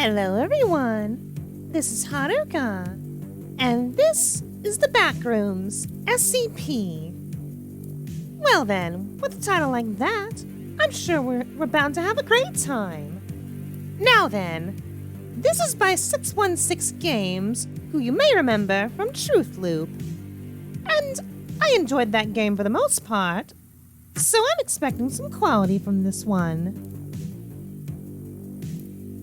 Hello everyone, this is Haruka, and this is the Backrooms, S.C.P. Well then, with a title like that, I'm sure we're bound to have a great time. Now then, this is by 616 Games, who you may remember from Truth Loop. And I enjoyed that game for the most part, so I'm expecting some quality from this one.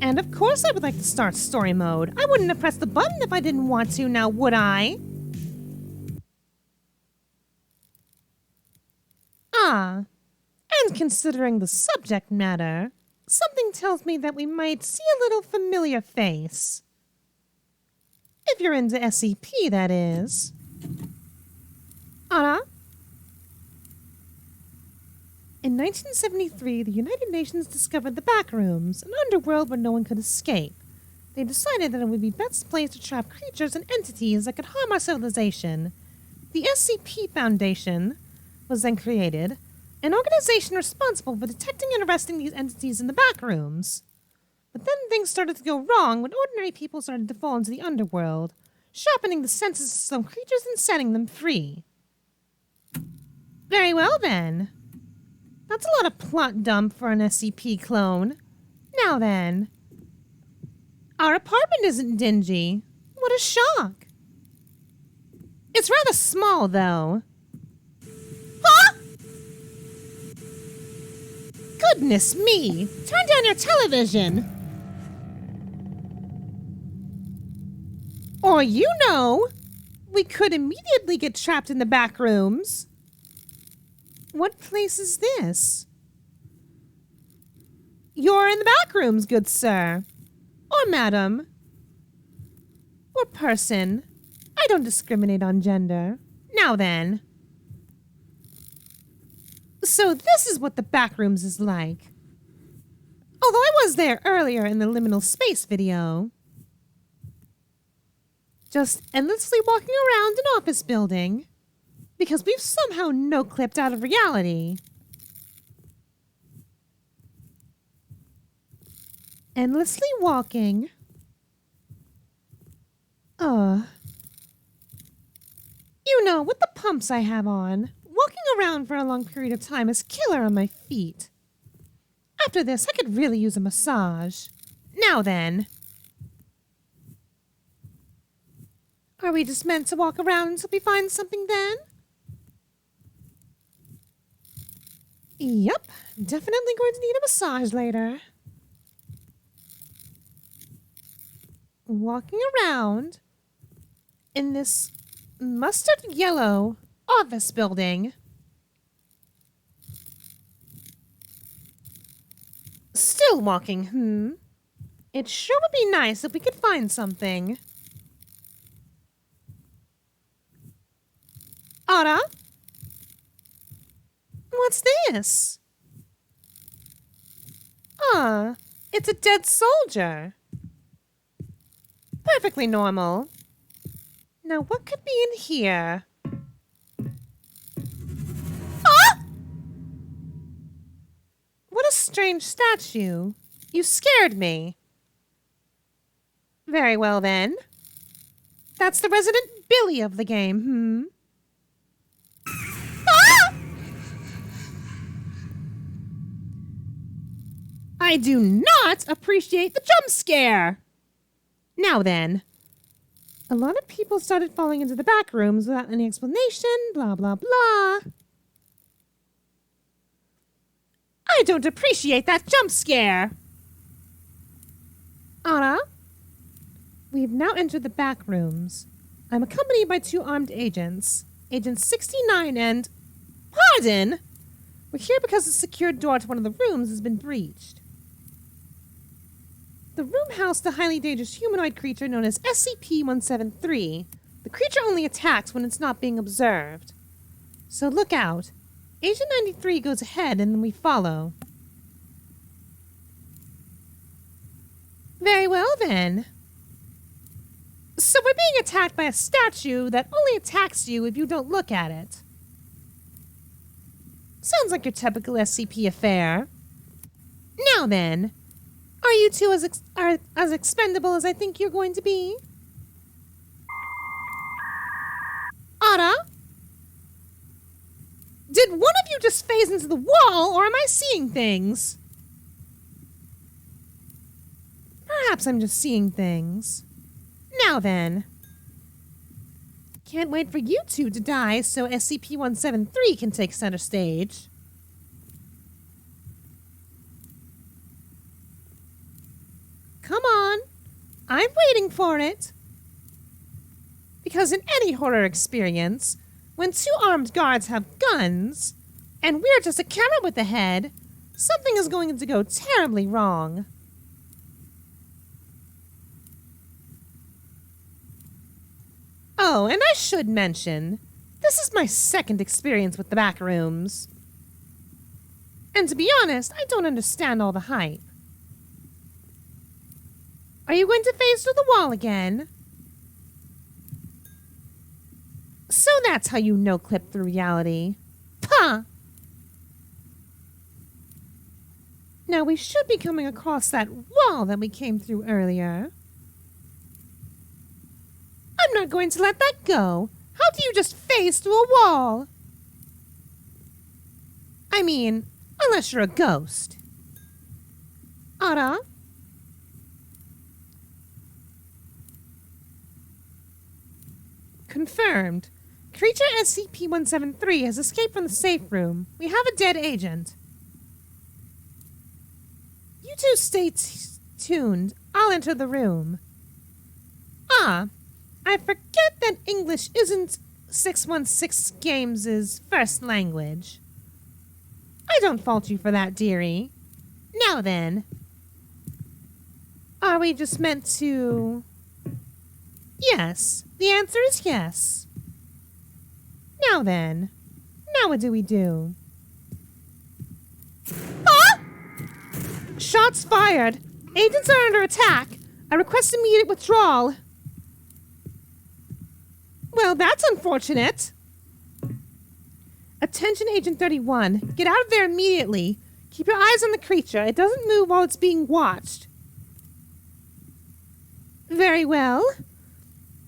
And of course I would like to start story mode. I wouldn't have pressed the button if I didn't want to, now would I? Ah, and considering the subject matter, something tells me that we might see a little familiar face. If you're into S.C.P, that is. Anna? In 1973, the United Nations discovered the Backrooms, an underworld where no one could escape. They decided that it would be best place to trap creatures and entities that could harm our civilization. The S.C.P Foundation was then created, an organization responsible for detecting and arresting these entities in the Backrooms. But then things started to go wrong when ordinary people started to fall into the underworld, sharpening the senses of some creatures and setting them free. Very well then. That's a lot of plot dump for an S.C.P clone. Now then. Our apartment isn't dingy. What a shock. It's rather small, though. Huh? Goodness me! Turn down your television! Or you know, we could immediately get trapped in the back rooms. What place is this? You're in the back rooms, good sir. Or madam. Or person. I don't discriminate on gender. Now then. So this is what the back rooms is like. Although I was there earlier in the liminal space video. Just endlessly walking around an office building. Because we've somehow no-clipped out of reality. Endlessly walking. You know, with the pumps I have on, walking around for a long period of time is killer on my feet. After this, I could really use a massage. Now then. Are we just meant to walk around until we find something then? Yep, definitely going to need a massage later. Walking around in this mustard yellow office building. Still walking, It sure would be nice if we could find something. Anna? What's this? It's a dead soldier. Perfectly normal. Now what could be in here? Ah! What a strange statue. You scared me. Very well then. That's the resident Billy of the game, I do not appreciate the jump scare! Now then. A lot of people started falling into the back rooms without any explanation, blah blah blah. I don't appreciate that jump scare! Anna? We've now entered the back rooms. I'm accompanied by 2 armed agents. Agents 69 and... Pardon? We're here because the secured door to one of the rooms has been breached. The room housed a highly dangerous humanoid creature known as SCP-173. The creature only attacks when it's not being observed. So look out. Agent 93 goes ahead and then we follow. Very well then. So we're being attacked by a statue that only attacks you if you don't look at it. Sounds like your typical SCP affair. Now then, Are you two are as expendable as I think you're going to be? Ada? Did one of you just phase into the wall, or am I seeing things? Perhaps I'm just seeing things. Now then. Can't wait for you two to die so SCP-173 can take center stage. Come on. I'm waiting for it. Because in any horror experience, when two armed guards have guns, and we're just a camera with a head, something is going to go terribly wrong. Oh, and I should mention, this is my second experience with the Backrooms. And to be honest, I don't understand all the hype. Are you going to phase through the wall again? So that's how you no-clip through reality. Pah! Now we should be coming across that wall that we came through earlier. I'm not going to let that go. How do you just phase through a wall? I mean, unless you're a ghost. Ada? Confirmed. Creature SCP-173 has escaped from the safe room. We have a dead agent. You two stay tuned. I'll enter the room. Ah, I forget that English isn't 616 Games' first language. I don't fault you for that, dearie. Now then. Are we just meant to... Yes, the answer is yes. Now then, now what do we do? Ah! Shots fired. Agents are under attack. I request immediate withdrawal. Well, that's unfortunate. Attention, Agent 31. Get out of there immediately. Keep your eyes on the creature. It doesn't move while it's being watched. Very well.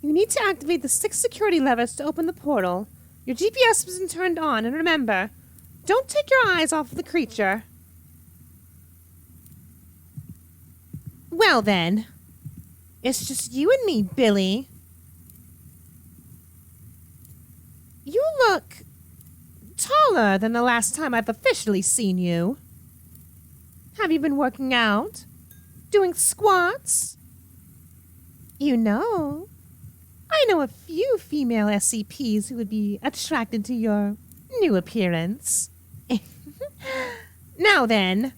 You need to activate the 6 security levers to open the portal. Your GPS isn't turned on, and remember, don't take your eyes off of the creature. Well then, it's just you and me, Billy. You look taller than the last time I've officially seen you. Have you been working out? Doing squats? You know, I know a few female SCPs who would be attracted to your new appearance. Now then,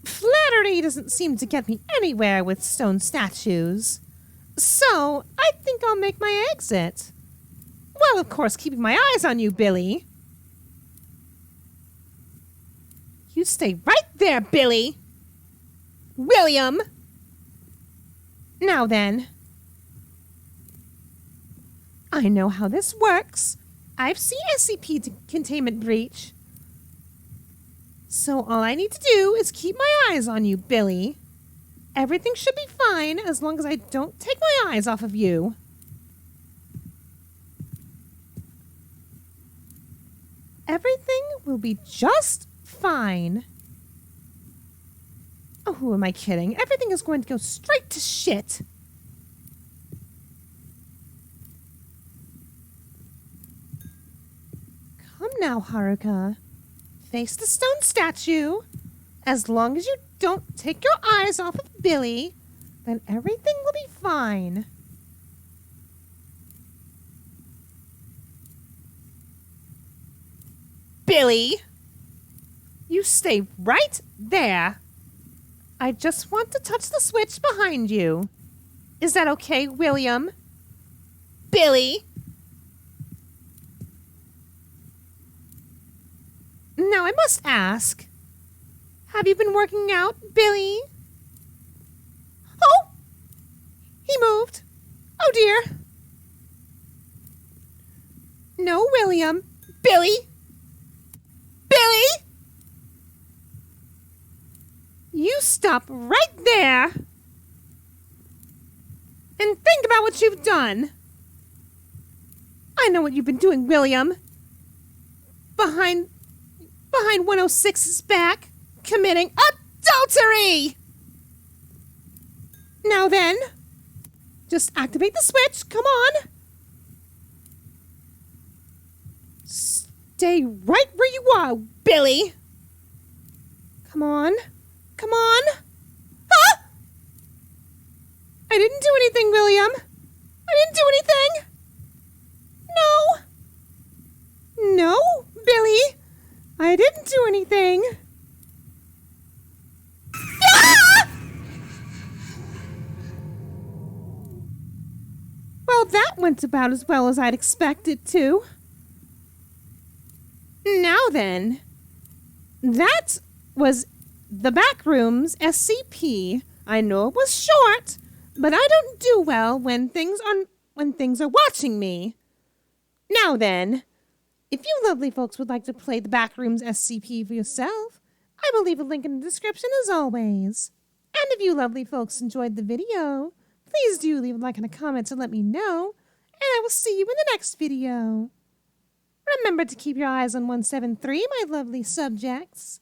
flattery doesn't seem to get me anywhere with stone statues, so I think I'll make my exit. Well, of course, keeping my eyes on you, Billy. You stay right there, Billy. William. Now then. I know how this works. I've seen SCP containment breach. So all I need to do is keep my eyes on you, Billy. Everything should be fine as long as I don't take my eyes off of you. Everything will be just fine. Oh, who am I kidding? Everything is going to go straight to shit. Come now, Haruka. Face the stone statue. As long as you don't take your eyes off of Billy, then everything will be fine. Billy! You stay right there. I just want to touch the switch behind you. Is that okay, William? Billy! Now I must ask, have you been working out, Billy? Oh! He moved. Oh dear. No, William. Billy! Billy! you stop right there and think about what you've done. I know what you've been doing, William. Behind 106's back, committing adultery! Now then, just activate the switch, come on. Stay right where you are, Billy. Come on. Come on. Ah! I didn't do anything, William. I didn't do anything. No. No, Billy. I didn't do anything. Ah! Well, that went about as well as I'd expected to. Now then, that was the Backrooms S.C.P. I know it was short, but I don't do well when things are watching me. Now then, if you lovely folks would like to play the Backrooms S.C.P. for yourself, I will leave a link in the description as always. And if you lovely folks enjoyed the video, please do leave a like and a comment to let me know, and I will see you in the next video. Remember to keep your eyes on 173, my lovely subjects.